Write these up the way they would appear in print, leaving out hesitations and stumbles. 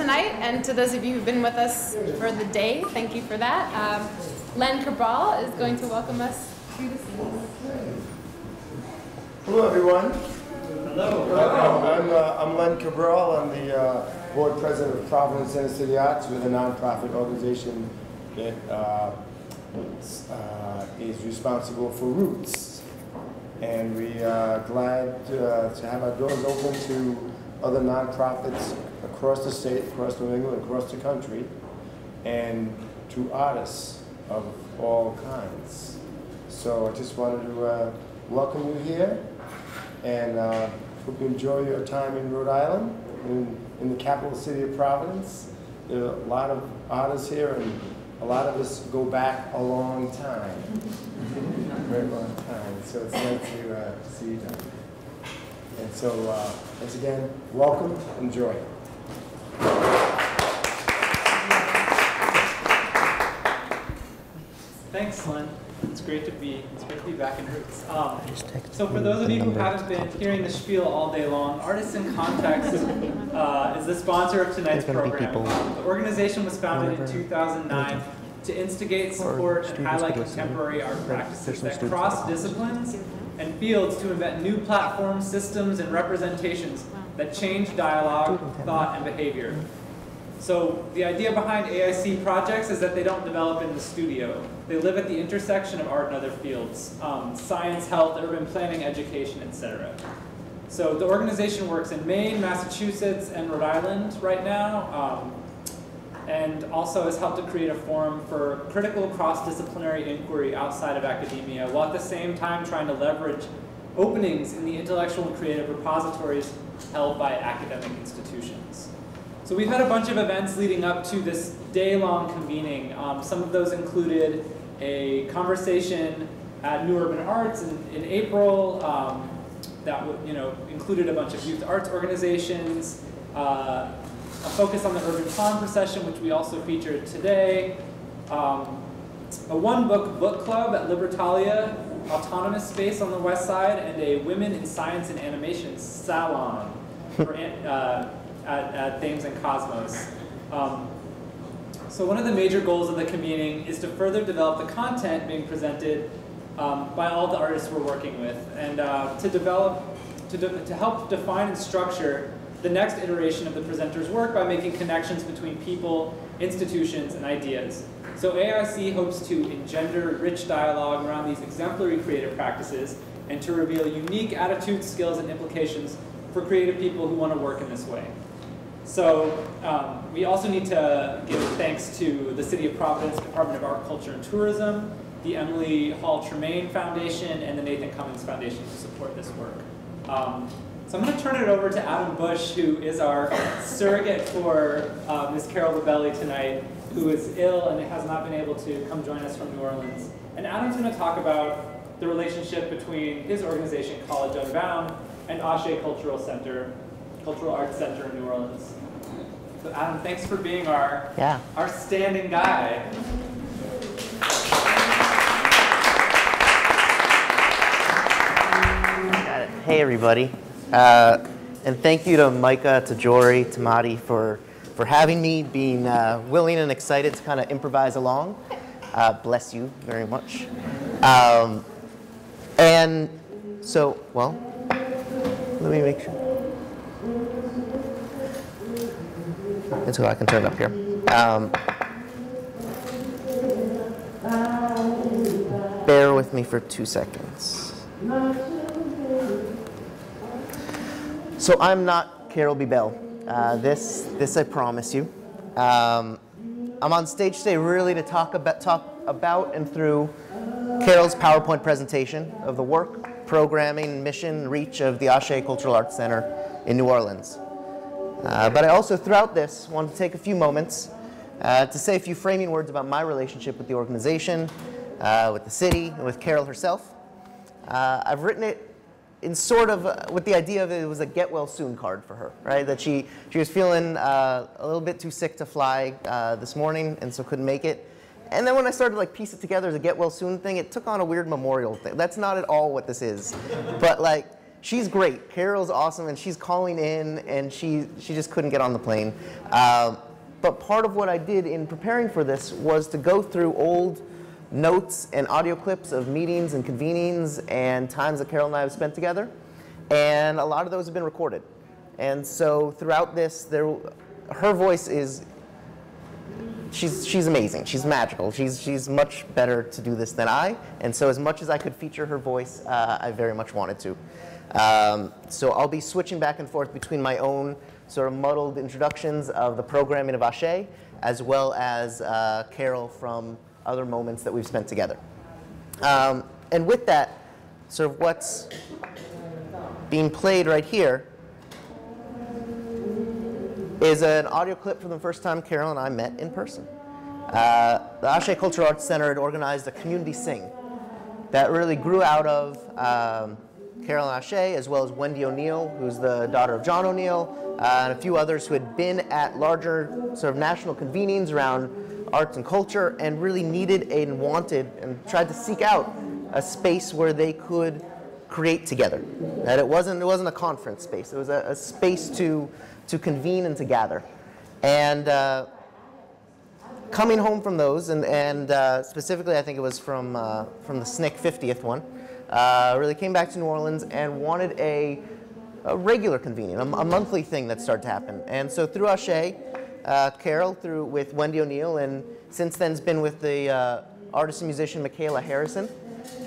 tonight, and to those of you who've been with us for the day, thank you for that. Len Cabral is going to welcome us through the scene. Hello, everyone. Hello. I'm Len Cabral. I'm the board president of Providence Inner City Arts. We're the nonprofit organization that is responsible for Roots. And we are glad to have our doors open to other nonprofits across the state, across New England, across the country, and to artists of all kinds. So I just wanted to welcome you here, and hope you enjoy your time in Rhode Island, in the capital city of Providence. There are a lot of artists here, and a lot of us go back a long time, very long time. So it's nice to see you down. And so, once again, welcome, enjoy. Thanks, Len. It's great to be back in Roots. So for those of you who haven't been hearing the spiel all day long, Artists in Context is the sponsor of tonight's program. The organization was founded in 2009 to instigate, support, and highlight contemporary art practices that cross disciplines and fields to invent new platforms, systems, and representations that change dialogue, thought, and behavior. So the idea behind AIC projects is that they don't develop in the studio. They live at the intersection of art and other fields, science, health, urban planning, education, etc. So the organization works in Maine, Massachusetts, and Rhode Island right now, and also has helped to create a forum for critical cross-disciplinary inquiry outside of academia, while at the same time trying to leverage openings in the intellectual and creative repositories held by academic institutions. So we've had a bunch of events leading up to this day-long convening. Some of those included a conversation at New Urban Arts in April that included a bunch of youth arts organizations, a focus on the urban farm procession, which we also featured today, a one-book book club at Libertalia Autonomous Space on the west side, and a Women in Science and Animation salon for, at Thames and Cosmos. So one of the major goals of the convening is to further develop the content being presented by all the artists we're working with, and to help define and structure the next iteration of the presenter's work by making connections between people, institutions, and ideas. So AIC hopes to engender rich dialogue around these exemplary creative practices and to reveal unique attitudes, skills, and implications for creative people who want to work in this way. So we also need to give thanks to the City of Providence Department of Art, Culture, and Tourism, the Emily Hall Tremaine Foundation, and the Nathan Cummings Foundation to support this work. So I'm going to turn it over to Adam Bush, who is our surrogate for Ms. Carol Labelli tonight, who is ill and has not been able to come join us from New Orleans. And Adam's going to talk about the relationship between his organization, College Unbound, and Ashe Cultural Arts Center in New Orleans. So Adam, thanks for being our standing guy. Got it. Hey everybody. And thank you to Micah, to Jory, to Madi for having me, being willing and excited to kind of improvise along. Bless you very much. And so, well, let me make sure. And so I can turn it up here. Bear with me for 2 seconds. So I'm not Carol B. Bell. This I promise you. I'm on stage today really to talk about and through Carol's PowerPoint presentation of the work, programming, mission, reach of the Ashe Cultural Arts Center in New Orleans. But I also, throughout this, want to take a few moments to say a few framing words about my relationship with the organization, with the city, and with Carol herself. I've written it in sort of with the idea of it was a get well soon card for her, right? That she was feeling a little bit too sick to fly this morning, and so couldn't make it. And then when I started to like piece it together as a get well soon thing, it took on a weird memorial thing. That's not at all what this is. But like, she's great. Carol's awesome, and she's calling in, and she just couldn't get on the plane. But part of what I did in preparing for this was to go through old notes and audio clips of meetings and convenings and times that Carol and I have spent together. And a lot of those have been recorded. And so throughout this, her voice is, she's amazing. She's magical. She's much better to do this than I. And so as much as I could feature her voice, I very much wanted to. So I'll be switching back and forth between my own sort of muddled introductions of the programming of Ashe, as well as Carol from other moments that we've spent together. And with that, sort of what's being played right here is an audio clip from the first time Carol and I met in person. The Ashe Cultural Arts Center had organized a community sing that really grew out of Carol and Ashe, as well as Wendy O'Neill, who's the daughter of John O'Neill, and a few others who had been at larger sort of national convenings around arts and culture and really needed and wanted and tried to seek out a space where they could create together. That it wasn't a conference space. It was a space to convene and to gather. And coming home from those, and specifically I think it was from the SNCC 50th one, really came back to New Orleans and wanted a regular convening, a monthly thing that started to happen. And so through Ashe, Carol, with Wendy O'Neill, and since then has been with the artist and musician Michaela Harrison,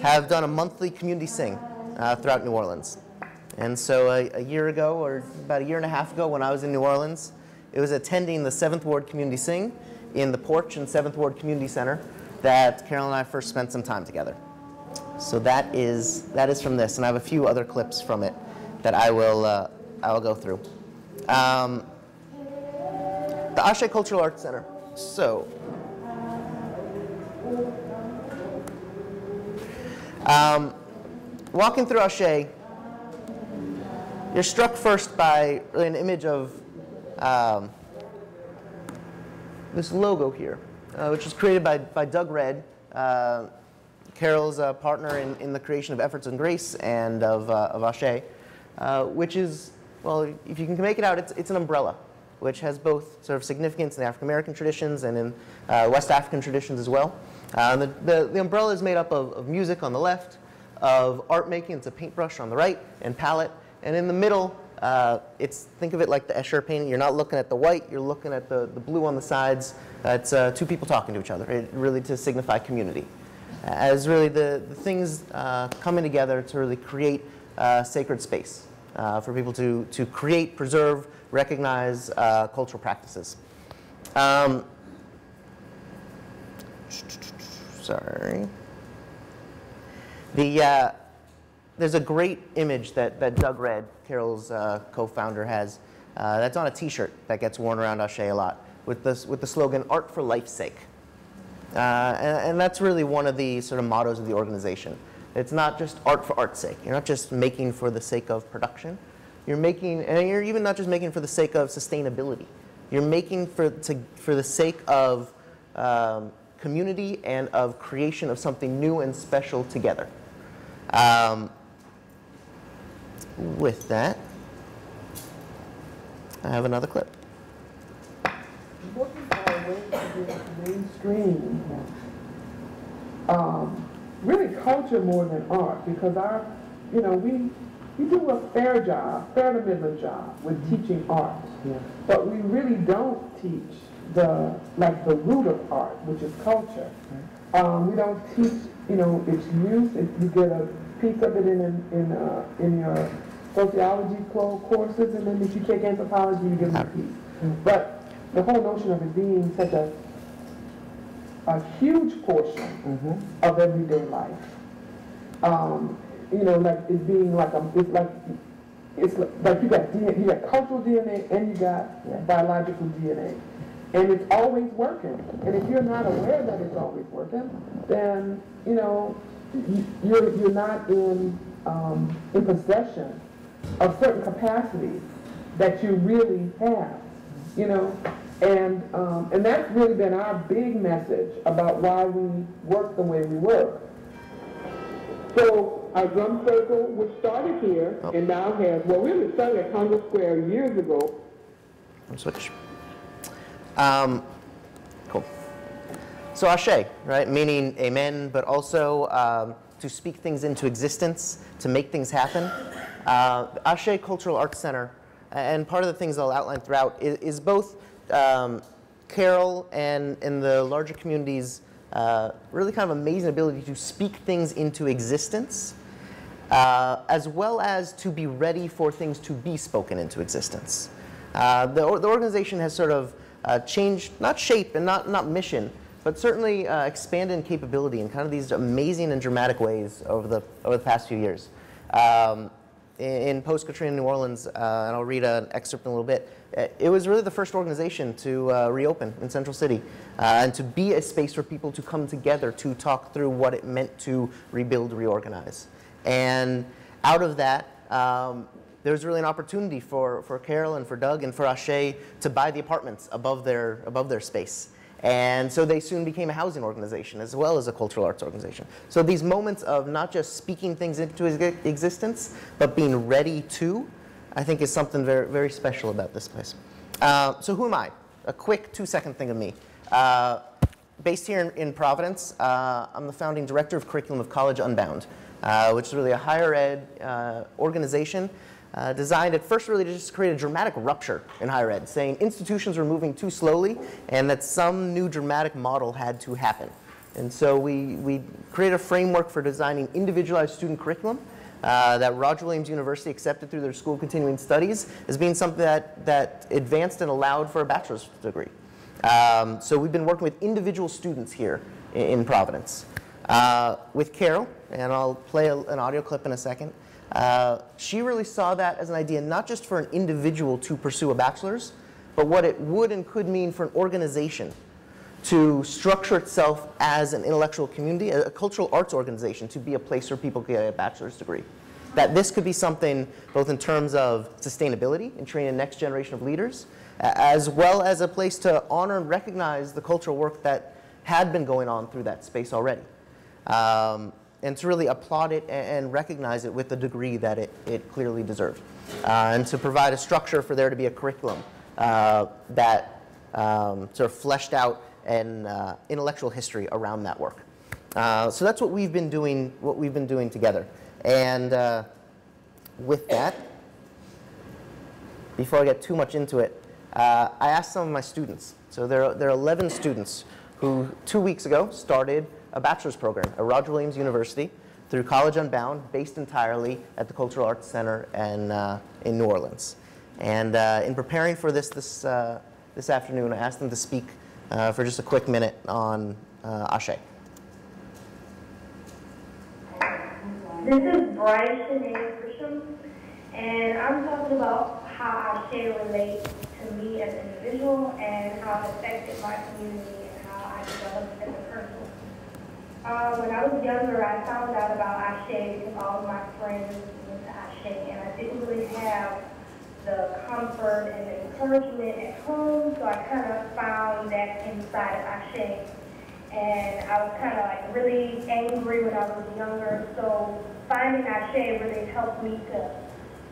have done a monthly community sing throughout New Orleans. And so a year ago, or about a year and a half ago when I was in New Orleans, it was attending the 7th Ward Community Sing in the Porch and 7th Ward Community Center that Carol and I first spent some time together. So that is from this, and I have a few other clips from it that I will go through. The Ashe Cultural Arts Center. So, walking through Ashe, you're struck first by really an image of this logo here, which was created by Doug Redd, Carol's partner in the creation of Efforts and Grace and of Ashe, which is, well, if you can make it out, it's an umbrella, which has both sort of significance in the African American traditions and in West African traditions as well. The umbrella is made up of music on the left, of art making, it's a paintbrush on the right, and palette. And in the middle, think of it like the Escher painting. You're not looking at the white, you're looking at the blue on the sides. It's two people talking to each other, really to signify community. As really the things coming together to really create sacred space for people to create, preserve, recognize cultural practices. Sorry. There's a great image that Doug Redd, Carol's co-founder, has that's on a T-shirt that gets worn around Ashe a lot with the slogan "Art for Life's Sake," and that's really one of the sort of mottos of the organization. It's not just art for art's sake. You're not just making for the sake of production. You're making, and you're even not just making for the sake of sustainability. You're making for the sake of community and of creation of something new and special together. With that, I have another clip. Looking for a way to get mainstream, really culture more than art, because we do a fair to middling job with teaching art, but we really don't teach the root of art, which is culture. We don't teach, its use. You get a piece of it in your sociology courses, and then if you take anthropology, you get a piece. But the whole notion of it being such a huge portion of everyday life, like it being it's like you got cultural DNA and you got biological DNA, and it's always working. And if you're not aware that it's always working, then you're not in possession of certain capacities that you really have, and that's really been our big message about why we work the way we work. So Our drum circle, which started here and now has, well, really started at Congress Square years ago. Switch. Cool. So Ashe, right, meaning amen, but also to speak things into existence, to make things happen. Ashe Cultural Arts Center, and part of the things I'll outline throughout is both Carol and the larger community's really kind of amazing ability to speak things into existence, as well as to be ready for things to be spoken into existence. The organization has sort of changed, not shape and not mission, but certainly expanded in capability in kind of these amazing and dramatic ways over the past few years. In post-Katrina New Orleans, and I'll read an excerpt in a little bit, it was really the first organization to reopen in Central City and to be a space for people to come together to talk through what it meant to rebuild, reorganize. And out of that, there was really an opportunity for Carol and for Doug and for Ashe to buy the apartments above their space. And so they soon became a housing organization as well as a cultural arts organization. So these moments of not just speaking things into existence, but being ready to, I think is something very, very special about this place. So who am I? A quick 2-second thing of me. Based here in Providence, I'm the founding director of curriculum of College Unbound, which is really a higher ed organization designed at first really to just create a dramatic rupture in higher ed, saying institutions were moving too slowly and that some new dramatic model had to happen. And so we created a framework for designing individualized student curriculum that Roger Williams University accepted through their School of Continuing Studies as being something that advanced and allowed for a bachelor's degree. So we've been working with individual students here in Providence. With Carol, and I'll play an audio clip in a second, she really saw that as an idea not just for an individual to pursue a bachelor's, but what it would and could mean for an organization to structure itself as an intellectual community, a cultural arts organization, to be a place where people get a bachelor's degree. That this could be something both in terms of sustainability and training the next generation of leaders, as well as a place to honor and recognize the cultural work that had been going on through that space already. And to really applaud it and recognize it with the degree that it clearly deserved. And to provide a structure for there to be a curriculum that sort of fleshed out an intellectual history around that work. So that's what we've been doing together. And with that, before I get too much into it, I asked some of my students. So there are 11 students who 2 weeks ago started a bachelor's program at Roger Williams University through College Unbound, based entirely at the Cultural Arts Center in New Orleans. And in preparing for this afternoon, I asked them to speak for just a quick minute on Ashe. This is Bryce Shanae Grisham, and I'm talking about how Ashe relates to me as an individual and how it affected my community and how I developed as a person. When I was younger, I found out about Ashe because all of my friends went to Ashe, and I didn't really have the comfort and the encouragement at home, so I kind of found that inside of Ashe. And I was kind of like really angry when I was younger, so finding Ashe really helped me to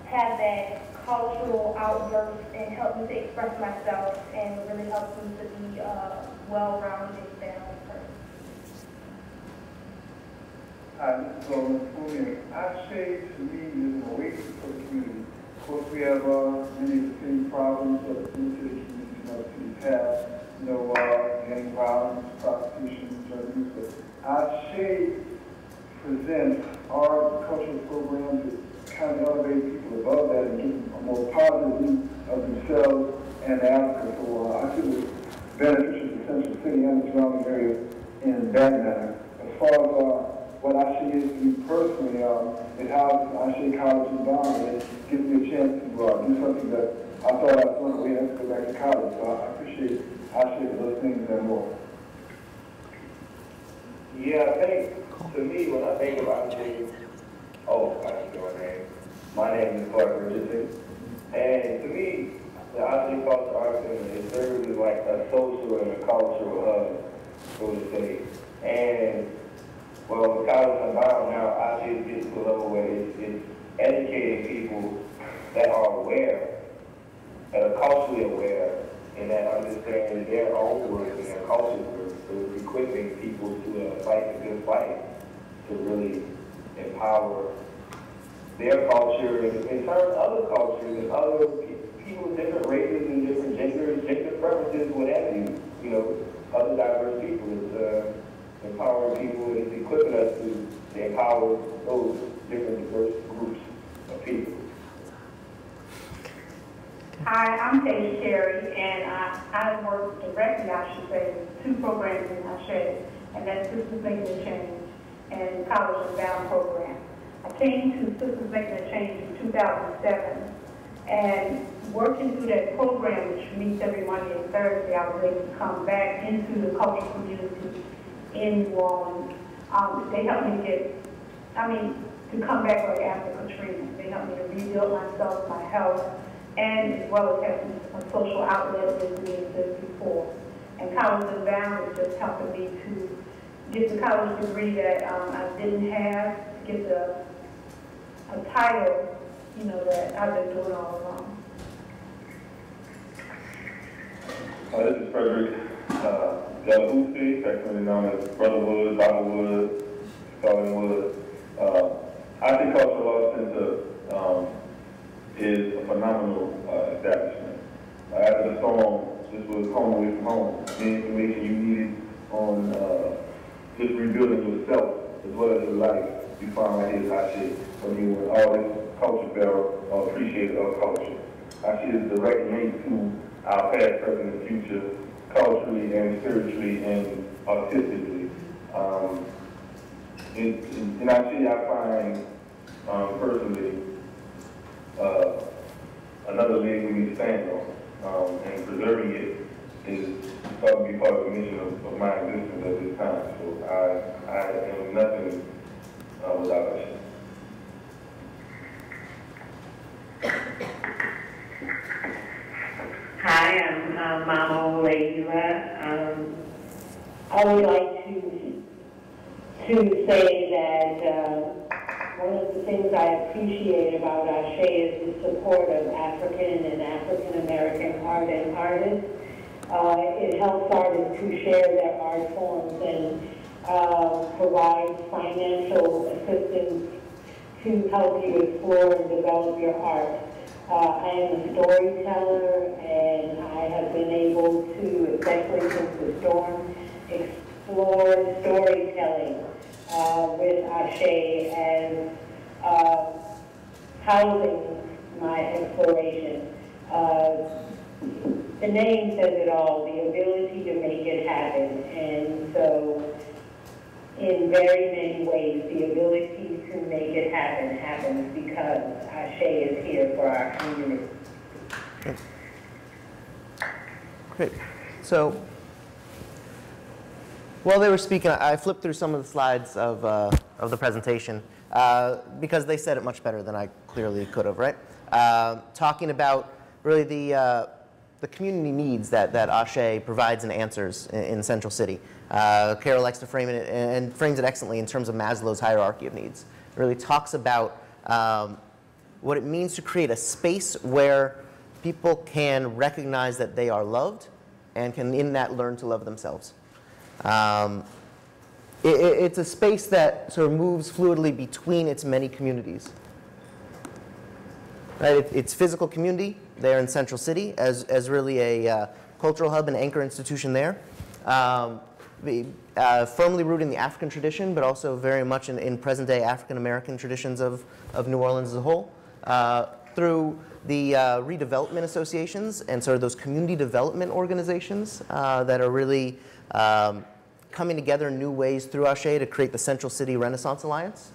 have that cultural outburst and helped me to express myself and really helped me to be a well-rounded, balanced person. Hi, this is Roland. Ashe to me is an oasis for the community. Of course, we have many of the same problems that the community have. Gang violence, prostitution, drug use. But Ashe presents our cultural programs that kind of elevate people above that and give them a more positive view of themselves and Africa. So I feel it's beneficial to Central City and the surrounding area in that manner. As far as what Ashe is to me personally, it houses Ashe College Unbound, and it gives me a chance to do something that I thought I was going to have to go back to college. So I appreciate Ashe for those things and more. Yeah, I think, to me, when I think about Ashe, I should know my name. My name is Clark Richardson. And to me, the Ashe Cultural Arts Center is literally like a social and a cultural hub, so to say. And Well, with college unbound now, Ashe is getting to a level where it's educating people that are aware, that are culturally aware, and that understand their own words and their culture's words. So it's equipping people to fight the good fight, to really empower their culture and in turn other cultures and other people of different races and different genders, gender preferences, what have you. You know, other diverse people. It's empowering people and it's equipping us to empower those different diverse groups of people. Hi, I'm Paige Sherry, and I work directly, I should say, with 2 programs in Ashe, and that's Sisters Making a Change and College Unbound program. I came to Sisters Making a Change in 2007, and working through that program, which meets every Monday and Thursday, I was able to come back into the cultural community in New Orleans. They helped me to come back like after Katrina. They helped me to rebuild myself, my health, and as well as having a social outlet as being said before. And College Unbound is just helping me to get the college degree that I didn't have, get a title, you know, that I've been doing all along. This is Frederick Delahoussi, technically known as Brotherhood, Biblewood, Stalingwood. I think Cultural Law Center is a phenomenal establishment. After the storm, this was home away from home. The information you needed on just rebuilding yourself as well as your life, you find right here at Ashe. When you were all this culture bearer or appreciator of culture. Ashe is direct link to our past, present, and future, culturally and spiritually and artistically. In Ashe, I find personally another leg we need to stand on, and preserving it is starting to be part of the mission of my existence at this time. So I am nothing without Ashe. Hi, I'm Mama Leila. I would like to say that one of the things I appreciate about Ashe is the support of African and African American art and artists. It helps artists to share their art forms and provide financial assistance to help you explore and develop your art. I am a storyteller, and I have been able to, especially since the storm, explore storytelling with Ashe as housing my exploration. The name says it all, the ability to make it happen. And so, in very many ways, the ability to make it happen happens because Ashe is here for our community. Great. So, while they were speaking, I flipped through some of the slides of the presentation because they said it much better than I clearly could have, right? Talking about really the community needs that Ashe provides and answers in Central City. Carol likes to frame it and frames it excellently in terms of Maslow's hierarchy of needs. It really talks about what it means to create a space where people can recognize that they are loved and can in that learn to love themselves. It's a space that sort of moves fluidly between its many communities. Right? It's physical community there in Central City as really a cultural hub and anchor institution there. Firmly rooted in the African tradition, but also very much in present-day African-American traditions of New Orleans as a whole. Through the redevelopment associations and sort of those community development organizations that are really coming together in new ways through Ashe to create the Central City Renaissance Alliance.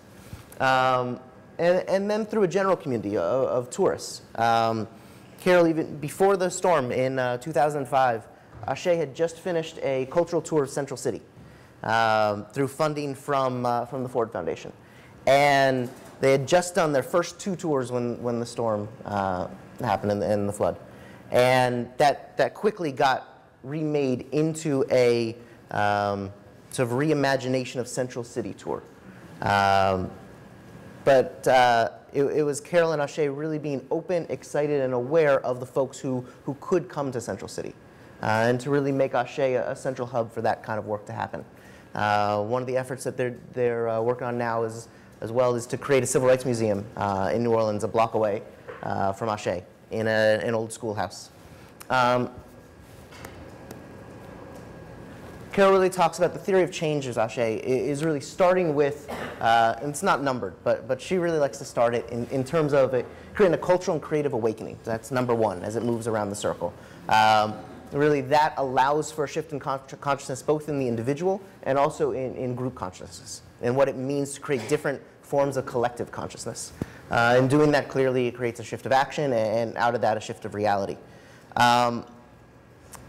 And then through a general community of tourists. Carol, even before the storm in 2005, Ashe had just finished a cultural tour of Central City through funding from the Ford Foundation. And they had just done their first 2 tours when the storm happened and the flood. And that quickly got remade into a sort of reimagination of Central City tour. It was Carol and Ashe really being open, excited, and aware of the folks who could come to Central City, and to really make Ashe a central hub for that kind of work to happen. One of the efforts that they're working on now as well is to create a civil rights museum in New Orleans, a block away from Ashe, in an old schoolhouse. Carol really talks about the theory of change as Ashe is really starting with, and it's not numbered, but she really likes to start it in terms of creating a cultural and creative awakening. That's number one as it moves around the circle. Really that allows for a shift in consciousness both in the individual and also in group consciousness, and what it means to create different forms of collective consciousness. And doing that clearly, it creates a shift of action, and out of that a shift of reality.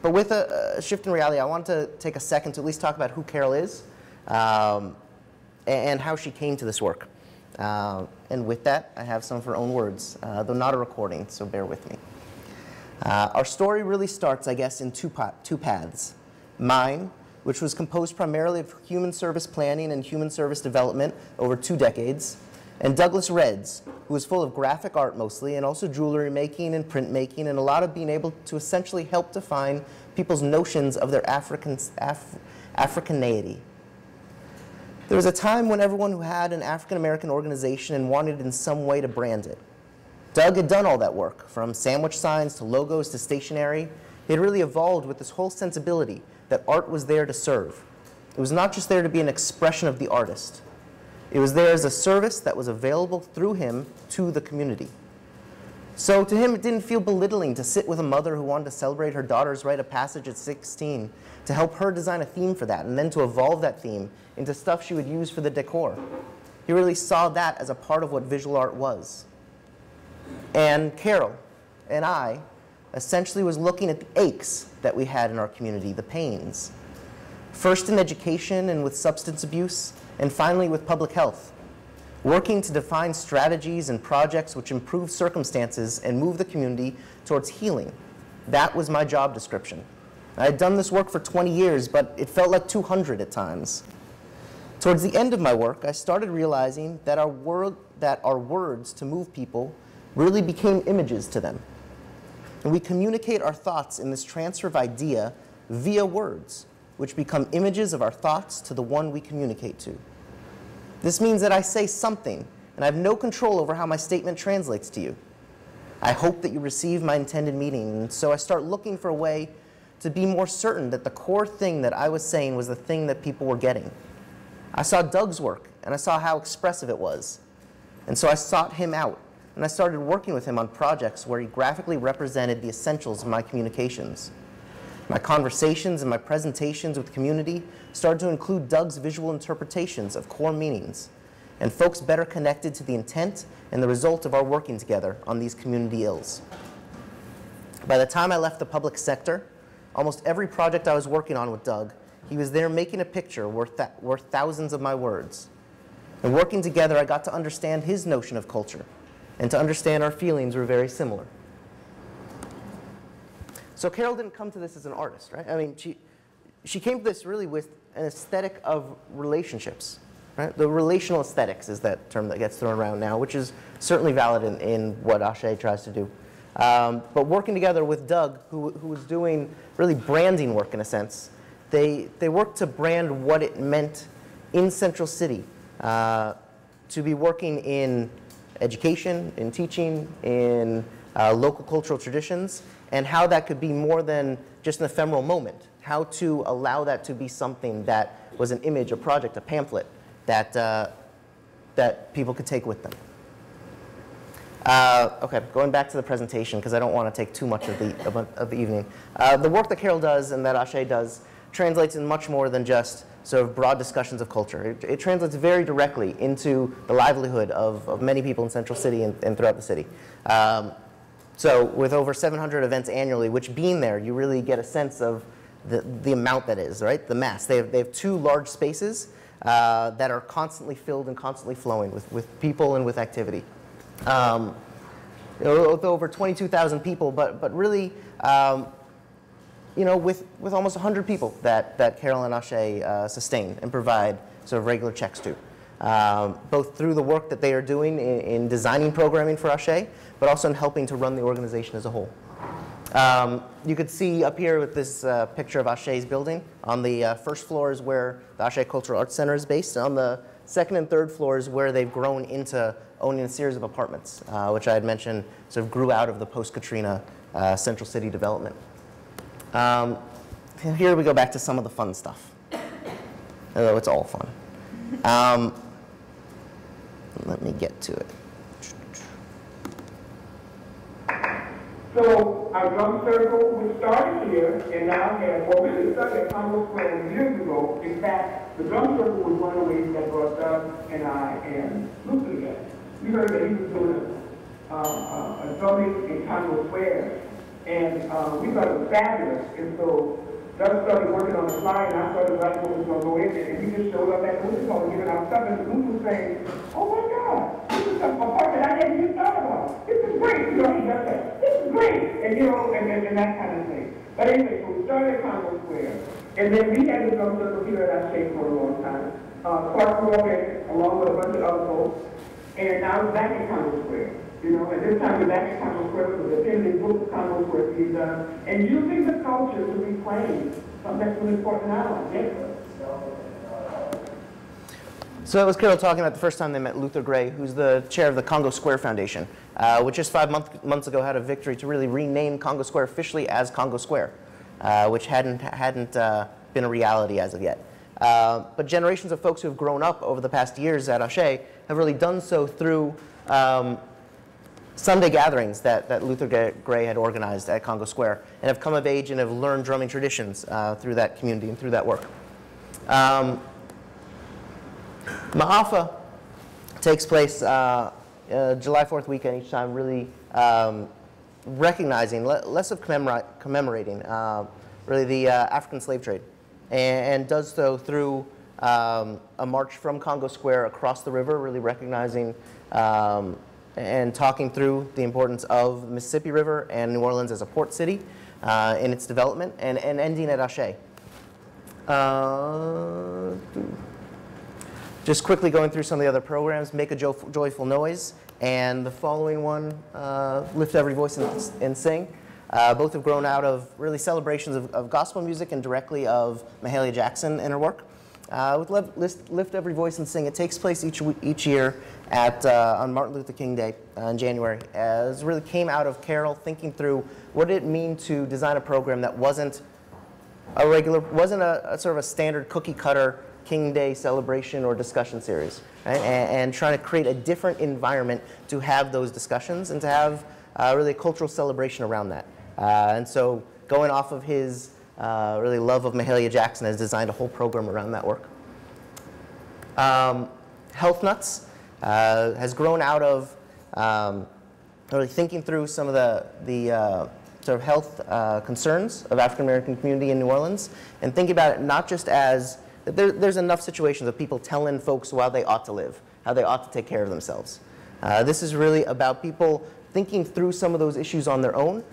But with a shift in reality, I want to take a second to at least talk about who Carol is and how she came to this work. And with that, I have some of her own words, though not a recording, so bear with me. Our story really starts, I guess, in two paths. Mine, which was composed primarily of human service planning and human service development over 2 decades, and Douglas Red's, who was full of graphic art mostly, and also jewelry making and printmaking, and a lot of being able to essentially help define people's notions of their Africanity. There was a time when everyone who had an African-American organization and wanted in some way to brand it. Doug had done all that work, from sandwich signs to logos to stationery. He had really evolved with this whole sensibility that art was there to serve. It was not just there to be an expression of the artist. It was there as a service that was available through him to the community. So to him, it didn't feel belittling to sit with a mother who wanted to celebrate her daughter's rite of passage at 16, to help her design a theme for that, and then to evolve that theme into stuff she would use for the decor. He really saw that as a part of what visual art was. And Carol and I essentially was looking at the aches that we had in our community, the pains. First in education and with substance abuse, and finally with public health, working to define strategies and projects which improve circumstances and move the community towards healing. That was my job description. I had done this work for 20 years, but it felt like 200 at times. Towards the end of my work, I started realizing that our words to move people really became images to them. And we communicate our thoughts in this transfer of idea via words, which become images of our thoughts to the one we communicate to. This means that I say something, and I have no control over how my statement translates to you. I hope that you receive my intended meaning, and so I start looking for a way to be more certain that the core thing that I was saying was the thing that people were getting. I saw Doug's work, and I saw how expressive it was. And so I sought him out, and I started working with him on projects where he graphically represented the essentials of my communications. My conversations and my presentations with the community started to include Doug's visual interpretations of core meanings, and folks better connected to the intent and the result of our working together on these community ills. By the time I left the public sector, almost every project I was working on with Doug, he was there making a picture worth thousands of my words. And working together, I got to understand his notion of culture, and to understand our feelings were very similar. So Carol didn't come to this as an artist, right? I mean, she came to this really with an aesthetic of relationships, right? The relational aesthetics is that term that gets thrown around now, which is certainly valid in what Ashe tries to do. But working together with Doug, who was doing really branding work in a sense, they worked to brand what it meant in Central City to be working in education, in teaching, in local cultural traditions, and how that could be more than just an ephemeral moment. How to allow that to be something that was an image, a project, a pamphlet that people could take with them. Okay, going back to the presentation because I don't want to take too much of the evening. The work that Carol does and that Ashe does translates in much more than just sort of broad discussions of culture. It translates very directly into the livelihood of many people in Central City and throughout the city. So with over 700 events annually, which being there, you really get a sense of the amount that is, right? The mass. They have 2 large spaces that are constantly filled and constantly flowing with people and with activity. With over 22,000 people, but really, with almost 100 people that Carol and Ashe sustain and provide sort of regular checks to, both through the work that they are doing in designing programming for Ashe, but also in helping to run the organization as a whole. You could see up here with this picture of Ashe's building. On the first floor is where the Ashe Cultural Arts Center is based. On the second and third floors where they've grown into owning a series of apartments, which I had mentioned sort of grew out of the post-Katrina Central City development. Here we go back to some of the fun stuff, although it's all fun. Let me get to it. So our drum circle, we started here, and now has, well, we really started at Congo Square years ago. In fact, the drum circle was one of the ways that brought Doug and I and Luther together. We heard that he was doing a drumming in Congo Square, and we thought it was fabulous. And so Doug started working on the fly, and I started writing what was going to go in there, and we just showed up at the Luther Hall giving our stuff, and Luther was saying, "Oh my God, this is a part that I hadn't even thought about. This is great." He does that. This is great, and and that kind of thing. But anyway, so we started at Congo Square, and then we had the drum circle here at Ashe for a long time. Clark grew up in, along with a bunch of other folks, and now we're back in Congo Square. And this time we're back in Congo Square with the attending book of Congo Square being done, and using the culture to reclaim something that's really important now. Yes, sir. So that was Carol talking about the first time they met Luther Gray, who's the chair of the Congo Square Foundation, which just 5 months ago had a victory to really rename Congo Square officially as Congo Square, which hadn't been a reality as of yet. But generations of folks who have grown up over the past years at Ashe have really done so through Sunday gatherings that Luther Gray had organized at Congo Square, and have come of age and have learned drumming traditions through that community and through that work. Ma'afa takes place July 4th weekend each time, really recognizing, less of commemorating, really the African slave trade, and does so through a march from Congo Square across the river, really recognizing and talking through the importance of the Mississippi River and New Orleans as a port city in its development, and ending at Ashe. Just quickly going through some of the other programs, Make a Joyful Noise, and the following one, Lift Every Voice and Sing. Both have grown out of really celebrations of gospel music and directly of Mahalia Jackson and her work. With Lift Every Voice and Sing, it takes place each year on Martin Luther King Day in January. It really came out of Carol thinking through what did it mean to design a program that wasn't a sort of a standard cookie cutter King Day celebration or discussion series, right? And trying to create a different environment to have those discussions and to have really a cultural celebration around that. And so going off of his really love of Mahalia Jackson, has designed a whole program around that work. Health Nuts has grown out of really thinking through some of the sort of health concerns of African American community in New Orleans, and thinking about it not just as there's enough situations of people telling folks how they ought to live, how they ought to take care of themselves. This is really about people thinking through some of those issues on their own,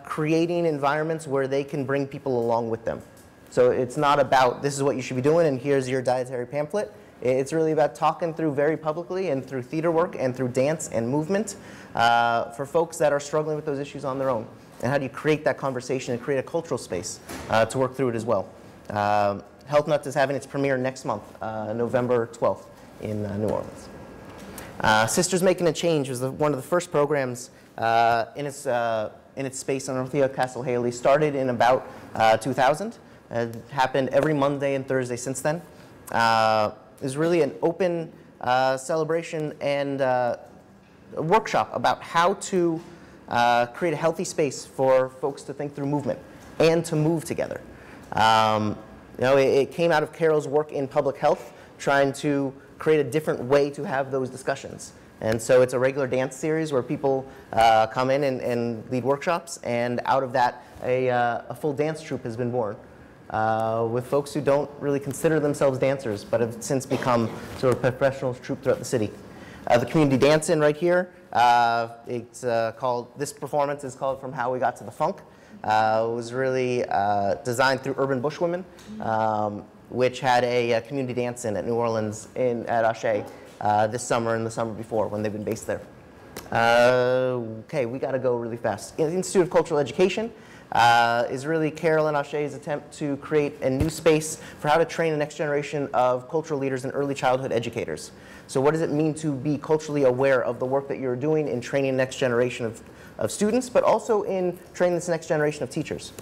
creating environments where they can bring people along with them. So it's not about this is what you should be doing and here's your dietary pamphlet. It's really about talking through very publicly and through theater work and through dance and movement for folks that are struggling with those issues on their own. And how do you create that conversation and create a cultural space to work through it as well. Health Nuts is having its premiere next month, November 12th in New Orleans. Sisters Making a Change was one of the first programs in its space on Dorothea Castle Haley. Started in about 2000. It happened every Monday and Thursday since then. It was really an open celebration and a workshop about how to create a healthy space for folks to think through movement and to move together. It came out of Carol's work in public health, trying to create a different way to have those discussions. And so it's a regular dance series where people come in and lead workshops, and out of that, a full dance troupe has been born with folks who don't really consider themselves dancers, but have since become sort of professional troupe throughout the city. The community dance-in right here, this performance is called From How We Got to the Funk. was really designed through Urban Bushwomen, which had a community dance in at New Orleans at Ashe this summer and the summer before when they've been based there. Okay, we got to go really fast. The Institute of Cultural Education is really Carol and Ashe's attempt to create a new space for how to train the next generation of cultural leaders and early childhood educators. So what does it mean to be culturally aware of the work that you're doing in training the next generation of students, but also in training this next generation of teachers?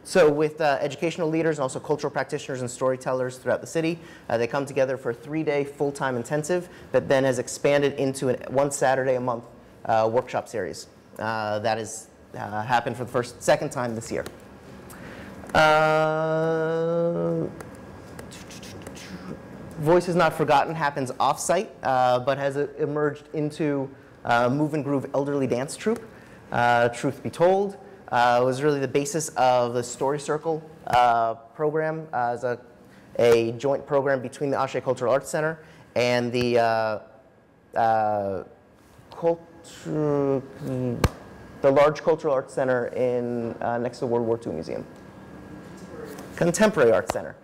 So with educational leaders and also cultural practitioners and storytellers throughout the city, they come together for a 3-day full-time intensive that then has expanded into one Saturday a month workshop series. That has happened for the second time this year. Voices Not Forgotten happens off-site, but has emerged into Move and Groove Elderly Dance Troupe. Truth Be Told was really the basis of the Story Circle program as a joint program between the Ashe Cultural Arts Center and the large Cultural Arts Center next to the World War II Museum. Contemporary Arts Center.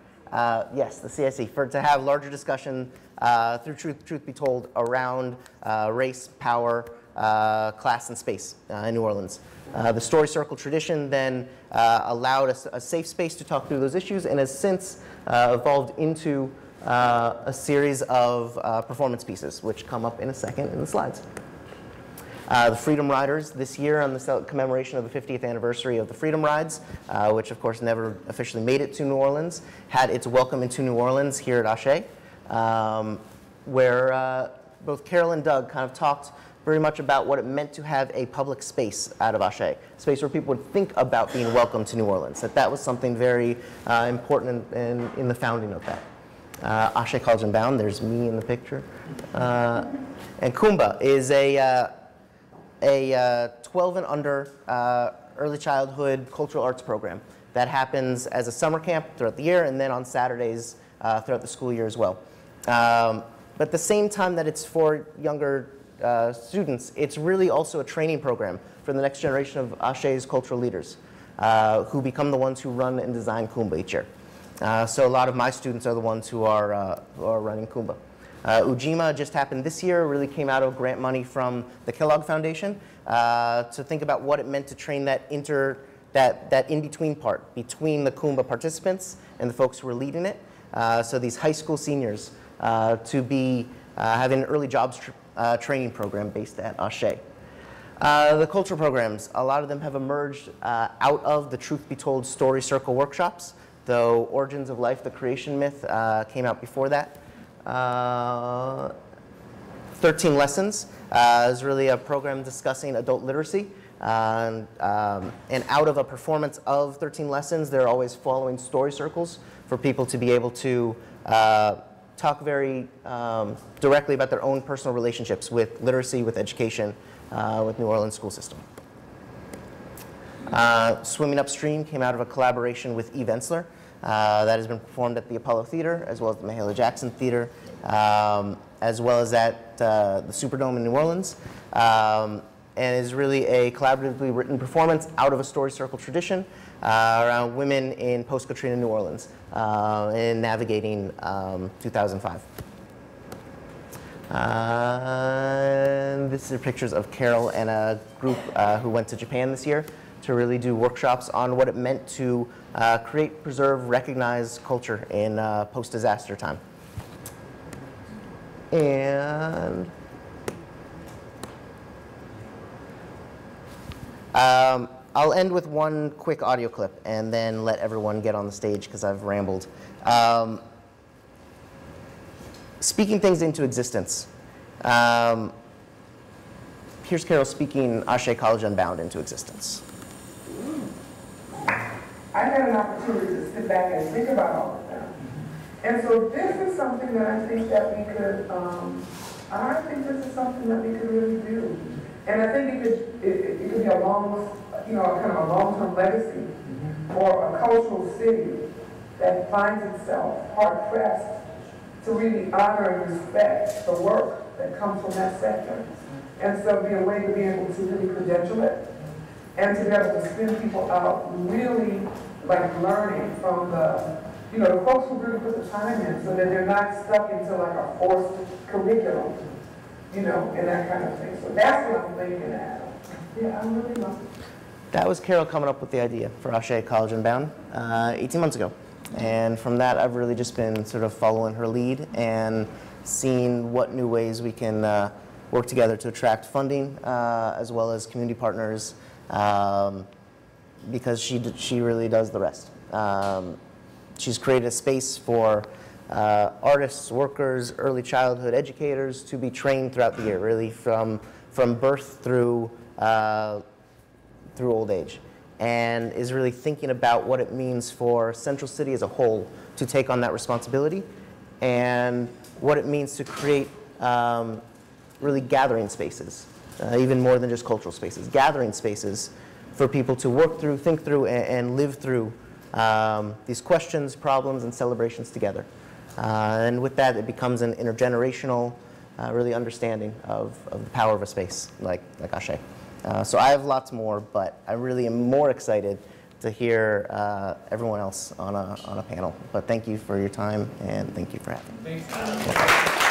Yes, the CIC, to have larger discussion through Truth Be Told around race, power, class, and space in New Orleans. The Story Circle tradition then allowed a safe space to talk through those issues and has since evolved into a series of performance pieces, which come up in a second in the slides. The Freedom Riders this year on the commemoration of the 50th anniversary of the Freedom Rides, which of course never officially made it to New Orleans, had its welcome into New Orleans here at Ashe, where both Carol and Doug kind of talked very much about what it meant to have a public space out of Ashe, a space where people would think about being welcome to New Orleans, that was something very important in the founding of that. Ashe College and Bound, there's me in the picture. And Kumba is a 12 and under early childhood cultural arts program that happens as a summer camp throughout the year and then on Saturdays throughout the school year as well. But at the same time that it's for younger students, it's really also a training program for the next generation of Ashe's cultural leaders who become the ones who run and design Kumba each year. So a lot of my students are the ones who are running Kumba. Ujima just happened this year, really came out of grant money from the Kellogg Foundation to think about what it meant to train that in-between part between the Kumba participants and the folks who were leading it. So these high school seniors to be having an early jobs training program based at Ashe. The cultural programs, a lot of them have emerged out of the Truth Be Told Story Circle workshops, though Origins of Life, the Creation Myth came out before that. 13 Lessons is really a program discussing adult literacy. And out of a performance of 13 Lessons, they're always following story circles for people to be able to talk very directly about their own personal relationships with literacy, with education, with New Orleans school system. Swimming Upstream came out of a collaboration with Eve Ensler. That has been performed at the Apollo Theater, as well as the Mahalia Jackson Theater, as well as at the Superdome in New Orleans, and is really a collaboratively written performance out of a story circle tradition around women in post-Katrina New Orleans in navigating 2005. These are pictures of Carol and a group who went to Japan this year to really do workshops on what it meant to create, preserve, recognize culture in post-disaster time. And I'll end with one quick audio clip and then let everyone get on the stage because I've rambled. Speaking things into existence. Here's Carol speaking Ashe College Unbound into existence. I had an opportunity to sit back and think about all of that. And so this is something that I think that we could, I think this is something that we could really do. And I think it could be a long, kind of a long-term legacy for a cultural city that finds itself hard-pressed to really honor and respect the work that comes from that sector. And so it'd be a way to be able to really credential it and to be able to send people out really like learning from the, you know, the folks who really put the time in, so that they're not stuck into like a forced curriculum, you know, and that kind of thing. So that's what I'm thinking at. Yeah, I really love it. That was Carol coming up with the idea for Ashe College Unbound 18 months ago. And from that, I've really just been sort of following her lead and seeing what new ways we can work together to attract funding as well as community partners, because she really does the rest. She's created a space for artists, workers, early childhood educators to be trained throughout the year, really from birth through old age, and is really thinking about what it means for Central City as a whole to take on that responsibility, and what it means to create really gathering spaces, even more than just cultural spaces, gathering spaces for people to work through, think through, and live through these questions, problems, and celebrations together. And with that, it becomes an intergenerational really understanding of the power of a space like Ashe. So I have lots more, but I really am more excited to hear everyone else on a panel. But thank you for your time, and thank you for having me. Thanks.